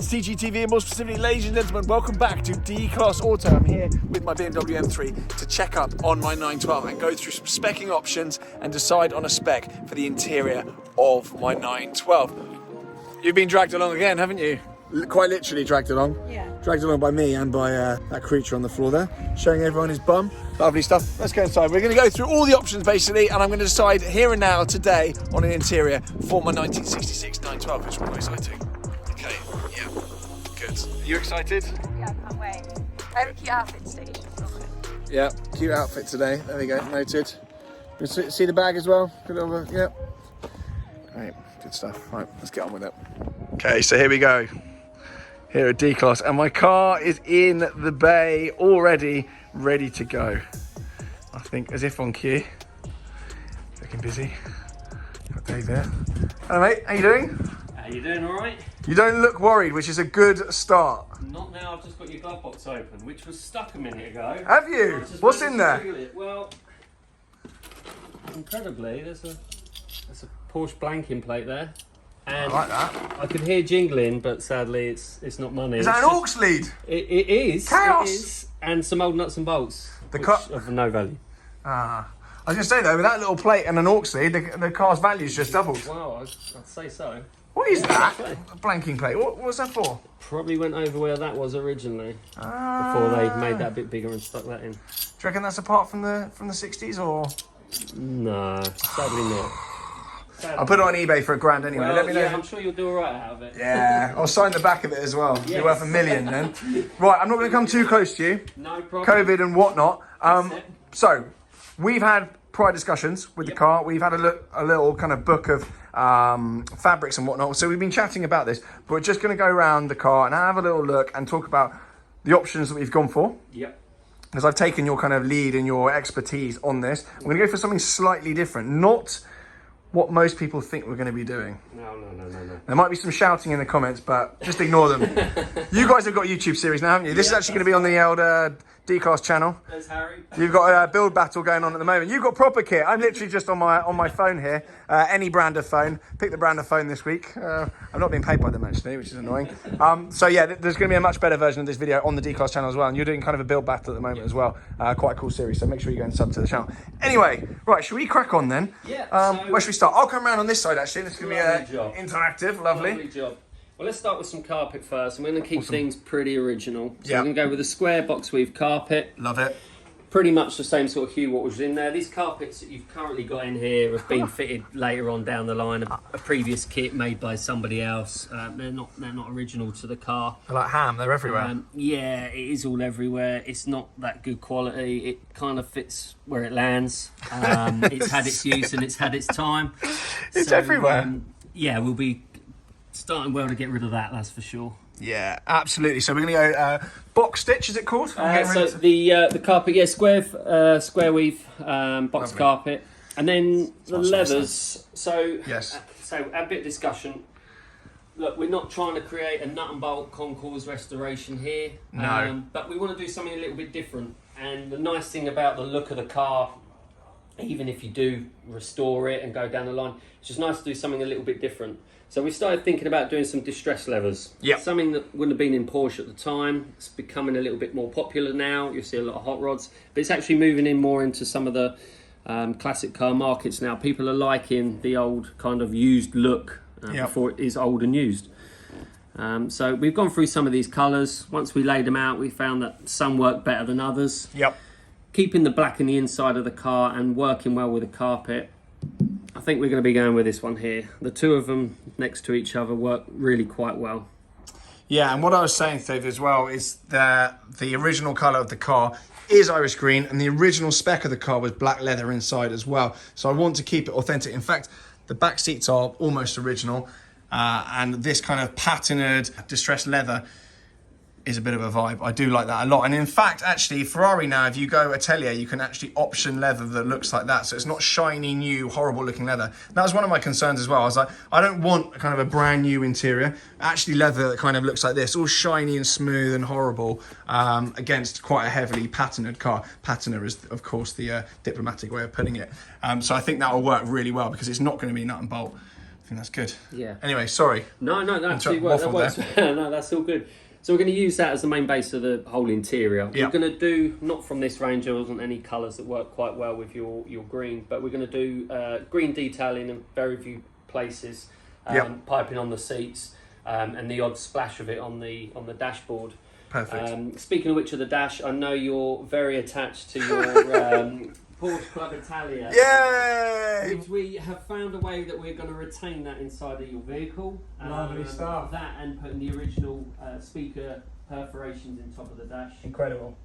to TGTV, and more specifically, ladies and gentlemen, welcome back to D-Class Auto. I'm here with my BMW M3 to check up on my 912 and go through some specking options and decide on a spec for the interior of my 912. You've been dragged along again, haven't you? Quite literally dragged along. Yeah. Dragged along by me and by that creature on the floor there, showing everyone his bum. Lovely stuff. Let's go inside. We're going to go through all the options basically, and I'm going to decide here and now today on an interior for my 1966 912, which is quite exciting. Okay, yeah, good. Are you excited? Yeah, I can't wait. I have a cute outfit today. Yeah, cute outfit today. There we go, noted. You see the bag as well? Good over, yeah. Great, good stuff. Right, let's get on with it. Okay, so here we go. Here at D-Class, and my car is in the bay already, ready to go. I think as if on cue. Looking busy. Got Dave there. Hello mate, how you doing? How you doing, all right? You don't look worried, which is a good start. Not now, I've just got your glove box open, which was stuck a minute ago. Have you? What's in there? Well, incredibly, there's a Porsche blanking plate there. And I like that. I could hear jingling, but sadly it's not money. Is that an aux lead? It is. Chaos! It is. And some old nuts and bolts, of no value. I was going to say though, with that little plate and an aux lead, the car's value's just doubled. Wow, I'd say so. What is that? A blanking plate. What's that for? Probably went over where that was originally before they made that a bit bigger and stuck that in. Do you reckon that's apart from the 60s or? No, sadly not. I'll put it on eBay for £1,000 anyway. Well, let me know. yeah, I'm sure you'll do all right out of it. Yeah, I'll sign the back of it as well. Yes. You're worth $1 million then. Right, I'm not going to come too close to you. No problem. COVID and whatnot. So, we've had prior discussions with the car. We've had a little kind of book of fabrics and whatnot. So we've been chatting about this. But we're just going to go around the car and have a little look and talk about the options that we've gone for. Yep. Because I've taken your kind of lead and your expertise on this. I'm going to go for something slightly different. Not what most people think we're going to be doing. No. There might be some shouting in the comments, but just ignore them. You guys have got a YouTube series now, haven't you? This is actually going to be on the old D-Class channel. There's Harry. You've got a build battle going on at the moment. You've got proper kit. I'm literally just on my phone here. Any brand of phone. Pick the brand of phone this week. I'm not being paid by them actually, which is annoying. So yeah, there's going to be a much better version of this video on the D-Class channel as well. And you're doing kind of a build battle at the moment as well. Quite a cool series. So make sure you go and sub to the channel. Anyway, right, should we crack on then? Yeah. Where should we start? I'll come around on this side actually. This is going to be interactive. Lovely. Lovely job. Well, let's start with some carpet first. I'm going to keep things pretty original. So Yeah. we're going to go with a square box weave carpet. Love it. Pretty much the same sort of hue what was in there. These carpets that you've currently got in here have been fitted later on down the line. A previous kit made by somebody else. They're not original to the car. They're like ham. They're everywhere. Yeah, it is all everywhere. It's not that good quality. It kind of fits where it lands. It's had its use and it's had its time. It's everywhere. Yeah, we'll be starting well to get rid of that, that's for sure. Yeah, absolutely. So we're going to go box stitch, is it called? So the carpet, yeah, square weave box Lovely. carpet, and then the That's leathers. So Yes. So a bit of discussion. Look, we're not trying to create a nut and bolt concours restoration here. No. But we want to do something a little bit different. And the nice thing about the look of the car, even if you do restore it and go down the line, it's just nice to do something a little bit different. So we started thinking about doing some distress leathers. Yep. Something that wouldn't have been in Porsche at the time. It's becoming a little bit more popular now. You'll see a lot of hot rods. But it's actually moving in more into some of the classic car markets now. People are liking the old kind of used look before it is old and used. So we've gone through some of these colours. Once we laid them out, we found that some work better than others. Yep. Keeping the black in the inside of the car and working well with the carpet, I think we're going to be going with this one here. The two of them next to each other work really quite well. Yeah, and what I was saying, Steve, as well, is that the original colour of the car is Irish green, and the original spec of the car was black leather inside as well. So I want to keep it authentic. In fact, the back seats are almost original, and this kind of patterned distressed leather is a bit of a vibe. I do like that a lot. And in fact, actually, Ferrari now, if you go Atelier, you can actually option leather that looks like that. So it's not shiny, new, horrible looking leather. That was one of my concerns as well. I was like, I don't want kind of a brand new interior. Actually leather that kind of looks like this, all shiny and smooth and horrible, against quite a heavily patterned car. Patterner is, of course, the diplomatic way of putting it. So I think that will work really well because it's not going to be nut and bolt. I think that's good. Yeah. Anyway, sorry. No, that's that works. No, that's all good. So we're going to use that as the main base of the whole interior. Yeah. We're going to do, not from this range, there wasn't any colours that work quite well with your green, but we're going to do green detailing in very few places, piping on the seats, and the odd splash of it on the dashboard. Perfect. Speaking of which, of the dash, I know you're very attached to your Porsche Club Italia. Yay! Which we have found a way that we're going to retain that inside of your vehicle. Lovely stuff. That and putting the original speaker perforations in top of the dash. Incredible.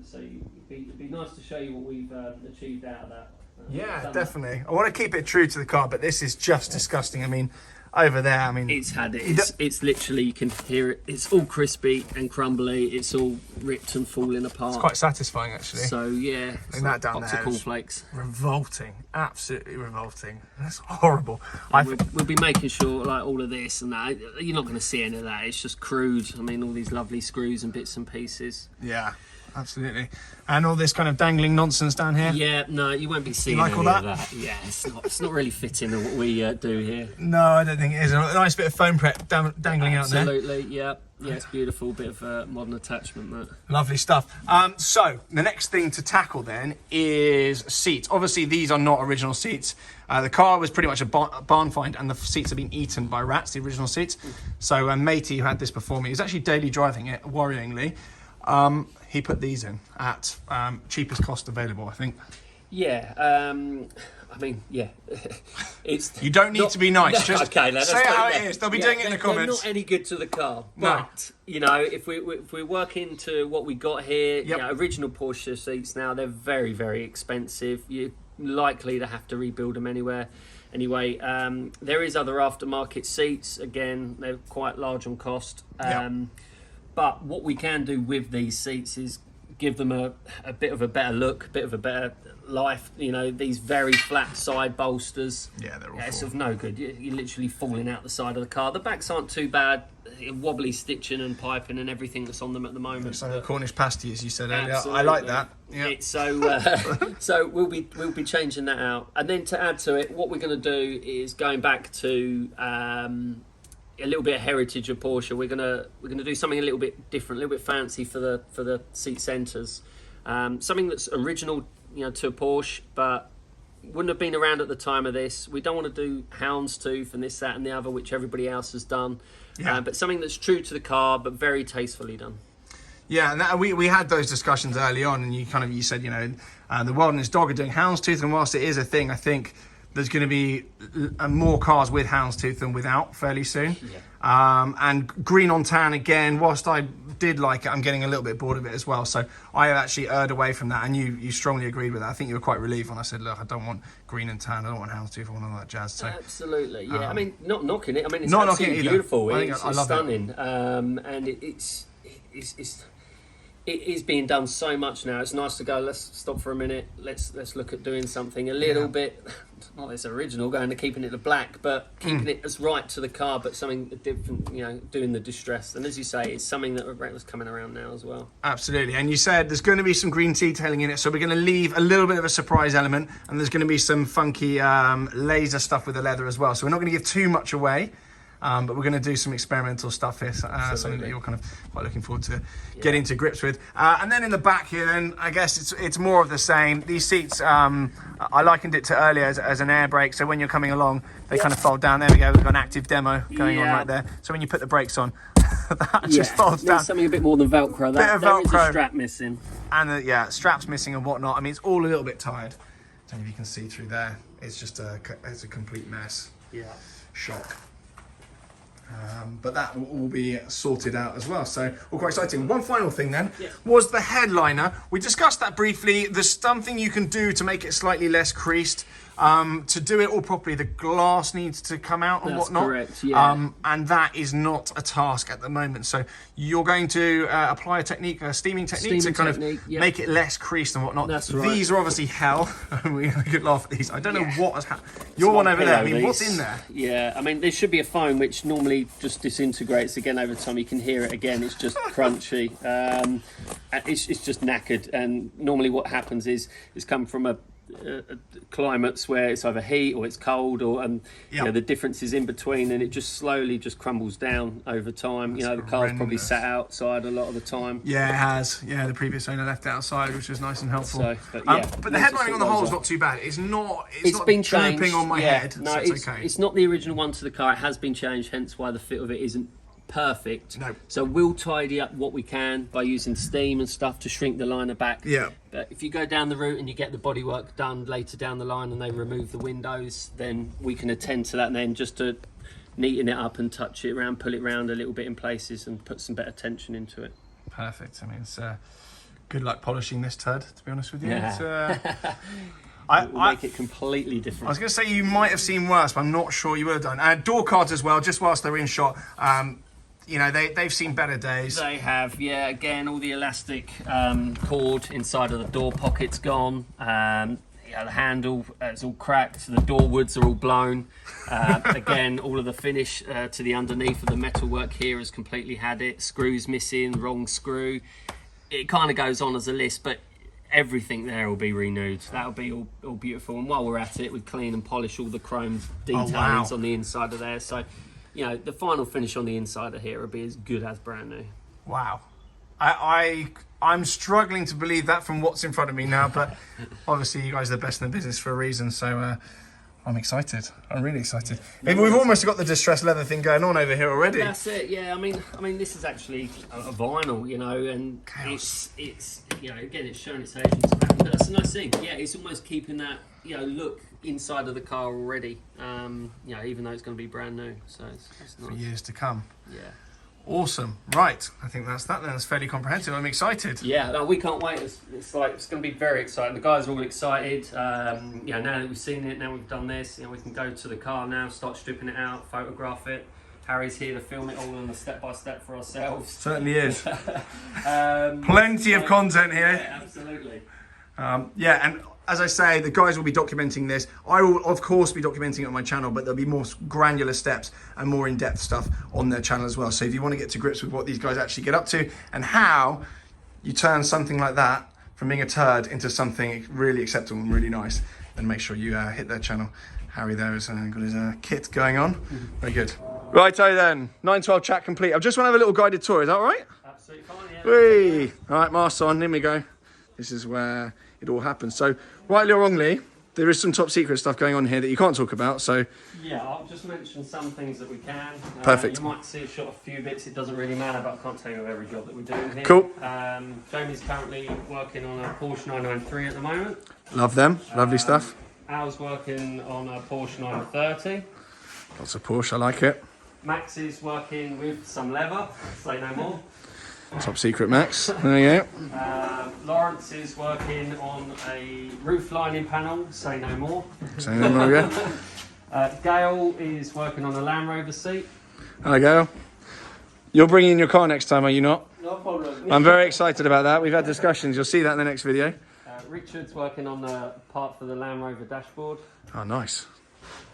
So it'd be nice to show you what we've achieved out of that. Yeah, definitely. I want to keep it true to the car, but this is just disgusting. I mean, over there, I mean... It's literally, you can hear it. It's all crispy and crumbly. It's all ripped and falling apart. It's quite satisfying, actually. So, yeah. And that down box there of cornflakes. Revolting. Absolutely revolting. That's horrible. We'll be making sure, like, all of this and that, you're not going to see any of that. It's just crude. I mean, all these lovely screws and bits and pieces. Yeah, absolutely. And all this kind of dangling nonsense down here. Yeah, no, you won't be seeing like any all of that. Yeah, it's not really fitting of what we do here. No, I don't think it is. A nice bit of foam prep dangling out there. Absolutely, yeah. Yeah, it's beautiful. Bit of modern attachment, that. Lovely stuff. So the next thing to tackle then is seats. Obviously, these are not original seats. The car was pretty much a barn find, and the seats have been eaten by rats, the original seats. So matey, who had this before me, was actually daily driving it, worryingly. He put these in at cheapest cost available, I think. Yeah, I mean, yeah. It's you don't need to be nice. Just okay, say how it is. They'll be doing it in the comments. They're not any good to the car, No. but you know, if we work into what we got here, Yep. you know, original Porsche seats now, they're very, very expensive. You're likely to have to rebuild them anyway. There is other aftermarket seats. Again, they're quite large on cost. But what we can do with these seats is give them a bit of a better look, a bit of a better life. You know, these very flat side bolsters. Yeah, they're awful. It's of no good. You're literally falling out the side of the car. The backs aren't too bad. Wobbly stitching and piping and everything that's on them at the moment. It's like a Cornish pasty, as you said earlier. Absolutely. I like that. Yeah. So we'll be changing that out. And then to add to it, what we're going to do is going back to a little bit of heritage of Porsche. We're gonna do something a little bit different, a little bit fancy for the seat centers. Something that's original, you know, to a Porsche, but wouldn't have been around at the time of this. We don't want to do houndstooth and this, that, and the other, which everybody else has done. Yeah. But something that's true to the car, but very tastefully done. Yeah, and that, we had those discussions early on, and you said, you know, the World and its dog are doing houndstooth, and whilst it is a thing, I think there's going to be more cars with houndstooth than without fairly soon. Yeah. And green on tan again, whilst I did like it, I'm getting a little bit bored of it as well. So I have actually erred away from that, and you strongly agreed with that. I think you were quite relieved when I said, look, I don't want green and tan, I don't want houndstooth, I want all that jazz. So absolutely, yeah. I mean, not knocking it. I mean, it's not absolutely beautiful. It's I love stunning, and it is being done so much now. It's nice to go, let's stop for a minute, let's look at doing something a little bit, not as original, going to keeping it the black, but keeping it as right to the car, but something different, you know, doing the distress. And as you say, it's something that was coming around now as well. Absolutely. And you said there's going to be some green detailing in it, so we're going to leave a little bit of a surprise element, and there's going to be some funky laser stuff with the leather as well. So we're not going to give too much away. But we're going to do some experimental stuff here, something that you're kind of quite looking forward to getting to grips with. And then in the back here, then I guess it's more of the same. These seats, I likened it to earlier as an air brake. So when you're coming along, they kind of fold down. There we go. We've got an active demo going on right there. So when you put the brakes on, that just folds down. Something a bit more than Velcro. There is a strap missing. And straps missing and whatnot. I mean, it's all a little bit tired. I don't know if you can see through there. It's just it's a complete mess. Yeah. Shock. But that will all be sorted out as well, so all quite exciting. One final thing then was the headliner. We discussed that briefly. There's something you can do to make it slightly less creased. To do it all properly, the glass needs to come out and whatnot. Correct, yeah. And that is not a task at the moment. So you're going to apply a steaming technique to kind of make it less creased and whatnot. That's right. These are obviously hell. We could laugh at these. I don't know what has happened. Your one over there, I mean, what's in there? Yeah, I mean, there should be a foam which normally just disintegrates again over time. You can hear it again. It's just crunchy. It's just knackered. And normally what happens is it's come from a climates where it's either heat or it's cold, or you know, the differences in between, and it just slowly just crumbles down over time. You know, the car's probably sat outside a lot of the time. Yeah, it has. Yeah, the previous owner left it outside, which was nice and helpful. So, but the headlining on the whole is not too bad. It's not been drooping changed on my head. No, so it's okay. It's not the original one to the car. It has been changed, hence why the fit of it isn't perfect. No. So we'll tidy up what we can by using steam and stuff to shrink the liner back. Yeah. But if you go down the route and you get the bodywork done later down the line and they remove the windows, then we can attend to that, and then just to neaten it up and touch it around, pull it around a little bit in places and put some better tension into it. Perfect. I mean, it's good luck polishing this turd, to be honest with you. Yeah. It's, We'll make it completely different. I was going to say you might have seen worse, but I'm not sure you would have done. Door cards as well, just whilst they're in shot. You know, they've seen better days. They have, yeah. Again, all the elastic cord inside of the door pocket's gone. Yeah, the handle it's all cracked. The door woods are all blown. Again, all of the finish to the underneath of the metalwork here has completely had it. Screws missing, wrong screw. It kind of goes on as a list, but everything there will be renewed. That'll be all beautiful. And while we're at it, we clean and polish all the chrome detailings on the inside of there. So, you know, the final finish on the inside of here will be as good as brand new. Wow. I'm struggling to believe that from what's in front of me now, but obviously you guys are the best in the business for a reason, so I'm excited. I'm really excited. We've almost got the distressed leather thing going on over here already. That's it, yeah. I mean, this is actually a vinyl, you know, and it's you know, again, it's showing its age and stuff, but that's a nice thing. Yeah, it's almost keeping that, you know, look inside of the car already. You know, even though it's going to be brand new, so it's nice. For years to come. Yeah. Awesome. Right. I think that's that then. That's fairly comprehensive. I'm excited. Yeah, no, we can't wait. It's going to be very exciting. The guys are all excited. You know, now that we've seen it, now we've done this, you know, we can go to the car now, start stripping it out, photograph it. Harry's here to film it all on the step-by-step for ourselves. Certainly is. Plenty of content here. Yeah, absolutely. Yeah, and as I say, the guys will be documenting this. I will, of course, be documenting it on my channel, but there'll be more granular steps and more in-depth stuff on their channel as well. So if you want to get to grips with what these guys actually get up to and how you turn something like that from being a turd into something really acceptable and really nice, then make sure you hit their channel. Harry there has got his kit going on. Very good. Righto then, 912 chat complete. I just want to have a little guided tour, is that all right? Absolutely fine, yeah. Whee! All right, mask on, in we go. This is where it all happens. So, rightly or wrongly, there is some top secret stuff going on here that you can't talk about, so... Yeah, I'll just mention some things that we can. Perfect. You might see a shot a few bits, it doesn't really matter, but I can't tell you of every job that we do here. Cool. Jamie's currently working on a Porsche 993 at the moment. Love them, lovely stuff. Al's working on a Porsche 930. Lots of Porsche, I like it. Max is working with some leather, say no more. Top secret, Max. There you go. Lawrence is working on a roof lining panel, say no more. Say no more again. Gail is working on a Land Rover seat. Hello, Gail. You're bringing in your car next time, are you not? No problem. I'm very excited about that. We've had discussions. You'll see that in the next video. Richard's working on the part for the Land Rover dashboard. Oh, nice.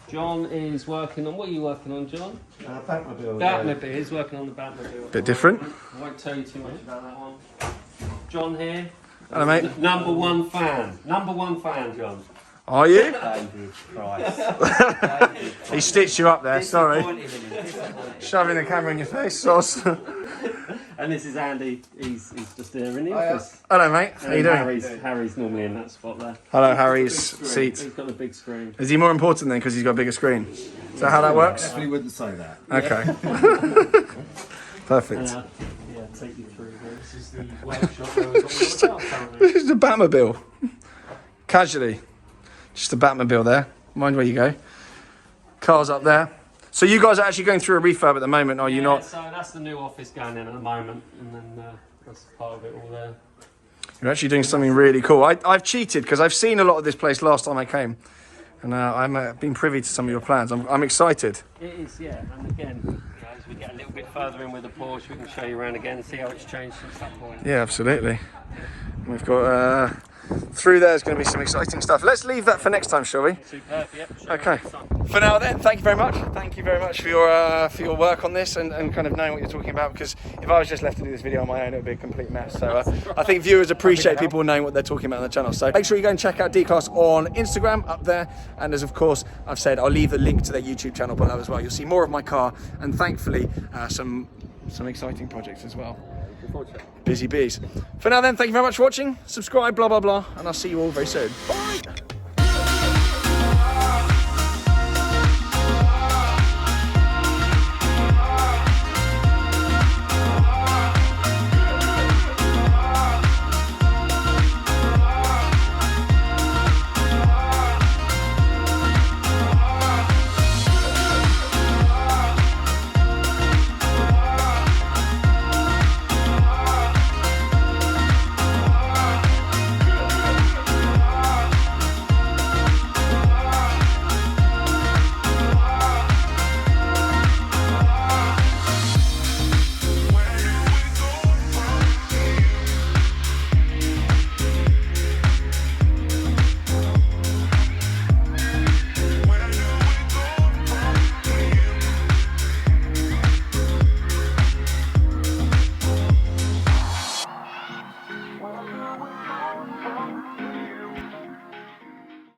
John is working on, what are you working on, John? Batmobile. Batmobile, he's working on the Batmobile. Bit different. I won't tell you too much about that one. John here. Hello, mate. Number one fan, John. Are you? Jesus Christ. He stitched you up there, sorry. Shoving the camera in your face, sauce. And this is Andy, he's just there in the office. Hello, mate. How you doing? Harry's normally in that spot there. Hello, Harry's seat. He's got the big screen. Is he more important then because he's got a bigger screen? Is that how that works? Definitely wouldn't say that. Okay. Perfect. Yeah, take you through here. This is the workshop where we've got all the cars currently. This is the Batmobile. Casually. Just a Batmobile there. Mind where you go. Cars up there. So you guys are actually going through a refurb at the moment, are you not? So that's the new office going in at the moment, and then that's part of it all there. You're actually doing something really cool. I've cheated because I've seen a lot of this place last time I came. And I've been privy to some of your plans. I'm excited. It is, yeah. And again, you know, as we get a little bit further in with the Porsche, we can show you around again and see how it's changed since that point. Yeah, absolutely. We've got through there is going to be some exciting stuff. Let's leave that for next time, shall we? Superb, yep. Okay. For now then, thank you very much. Thank you very much for your work on this and kind of knowing what you're talking about, because if I was just left to do this video on my own, it would be a complete mess. So I think viewers appreciate people knowing what they're talking about on the channel. So make sure you go and check out D-Class on Instagram up there. And as of course I've said, I'll leave the link to their YouTube channel below as well. You'll see more of my car and thankfully some exciting projects as well. Busy bees. For now then, thank you very much for watching. Subscribe, blah, blah, blah. And I'll see you all very soon. Bye.